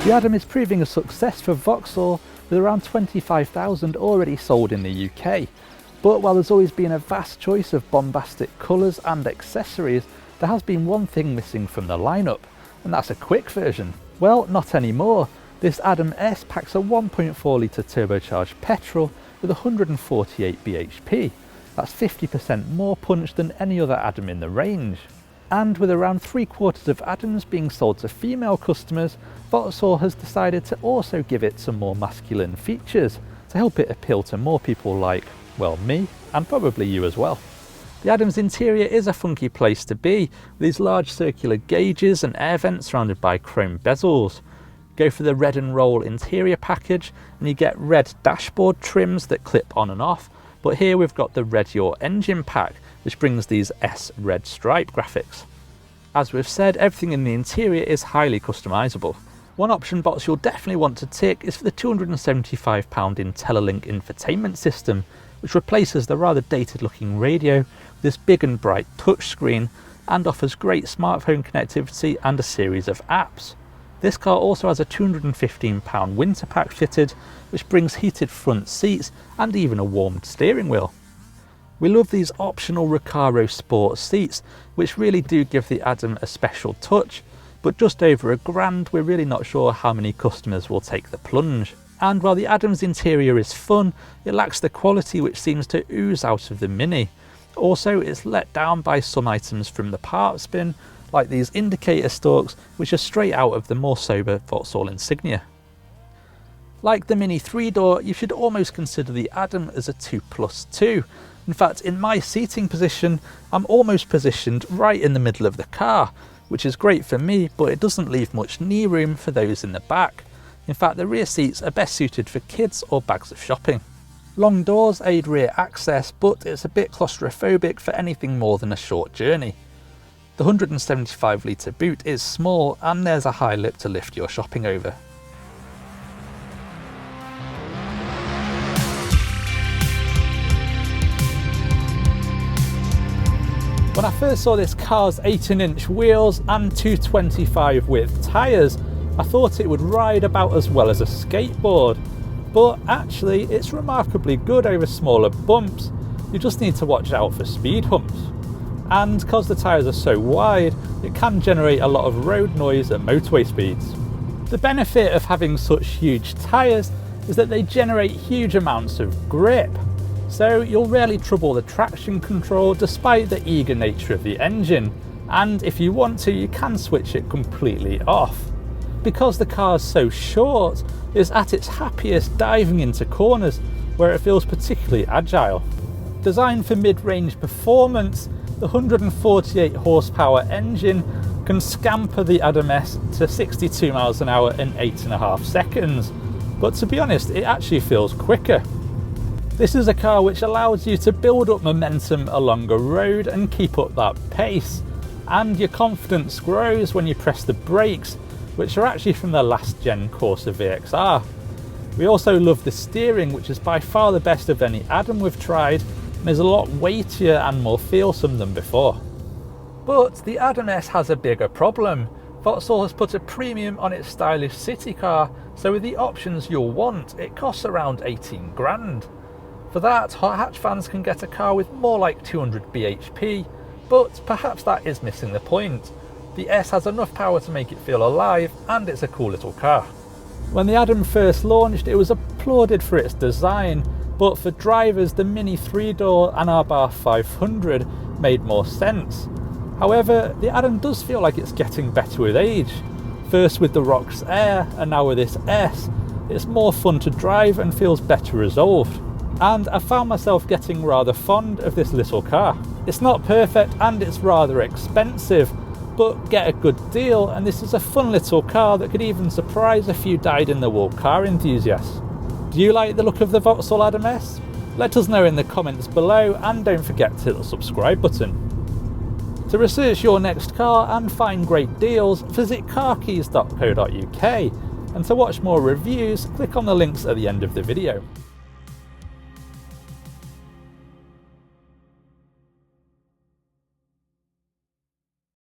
The Adam is proving a success for Vauxhall with around 25,000 already sold in the UK. But while there's always been a vast choice of bombastic colours and accessories, there has been one thing missing from the lineup, and that's a quick version. Well, not anymore. This Adam S packs a 1.4 litre turbocharged petrol with 148 bhp. That's 50% more punch than any other Adam in the range. And with around 3/4 of Adams being sold to female customers, Vauxhall has decided to also give it some more masculine features to help it appeal to more people like, well, me, and probably you as well. The Adam's interior is a funky place to be, with these large circular gauges and air vents surrounded by chrome bezels. Go for the red and roll interior package and you get red dashboard trims that clip on and off, but here we've got the Red Your Engine pack, which brings these S red stripe graphics. As we've said, everything in the interior is highly customisable. One option box you'll definitely want to tick is for the £275 IntelliLink infotainment system, which replaces the rather dated looking radio with this big and bright touchscreen and offers great smartphone connectivity and a series of apps. This car also has a £215 winter pack fitted, which brings heated front seats and even a warmed steering wheel. We love these optional Recaro Sport seats, which really do give the Adam a special touch, but just over £1,000 we're really not sure how many customers will take the plunge. And while the Adam's interior is fun, it lacks the quality which seems to ooze out of the Mini. Also, it's let down by some items from the parts bin, like these indicator stalks, which are straight out of the more sober Vauxhall Insignia. Like the Mini 3-door, you should almost consider the Adam as a 2+2. In fact, in my seating position, I'm almost positioned right in the middle of the car, which is great for me, but it doesn't leave much knee room for those in the back. In fact, the rear seats are best suited for kids or bags of shopping. Long doors aid rear access, but it's a bit claustrophobic for anything more than a short journey. The 175 litre boot is small, and there's a high lip to lift your shopping over. When I first saw this car's 18-inch wheels and 225 width tyres, I thought it would ride about as well as a skateboard. But actually, it's remarkably good over smaller bumps. You just need to watch out for speed humps. And because the tyres are so wide, it can generate a lot of road noise at motorway speeds. The benefit of having such huge tyres is that they generate huge amounts of grip. So you'll rarely trouble the traction control despite the eager nature of the engine, and if you want to, you can switch it completely off. Because the car is so short, it's at its happiest diving into corners where it feels particularly agile. Designed for mid-range performance, the 148 horsepower engine can scamper the Adam S to 62 miles an hour in 8.5 seconds, but to be honest, it actually feels quicker. This is a car which allows you to build up momentum along a road and keep up that pace, and your confidence grows when you press the brakes, which are actually from the last gen Corsa VXR. We also love the steering, which is by far the best of any Adam we've tried, and is a lot weightier and more feelsome than before. But the Adam S has a bigger problem. Vauxhall has put a premium on its stylish city car, so with the options you'll want, it costs around 18 grand. For that, hot hatch fans can get a car with more like 200 bhp, but perhaps that is missing the point. The S has enough power to make it feel alive, and it's a cool little car. When the Adam first launched, it was applauded for its design, but for drivers, the Mini 3-door and R-Bar 500 made more sense. However, the Adam does feel like it's getting better with age. First with the Rox Air, and now with this S, it's more fun to drive and feels better resolved. And I found myself getting rather fond of this little car. It's not perfect and it's rather expensive, but get a good deal, and this is a fun little car that could even surprise a few dyed-in-the-wool car enthusiasts. Do you like the look of the Vauxhall Adam S? Let us know in the comments below, and don't forget to hit the subscribe button. To research your next car and find great deals, visit carkeys.co.uk, and to watch more reviews, click on the links at the end of the video.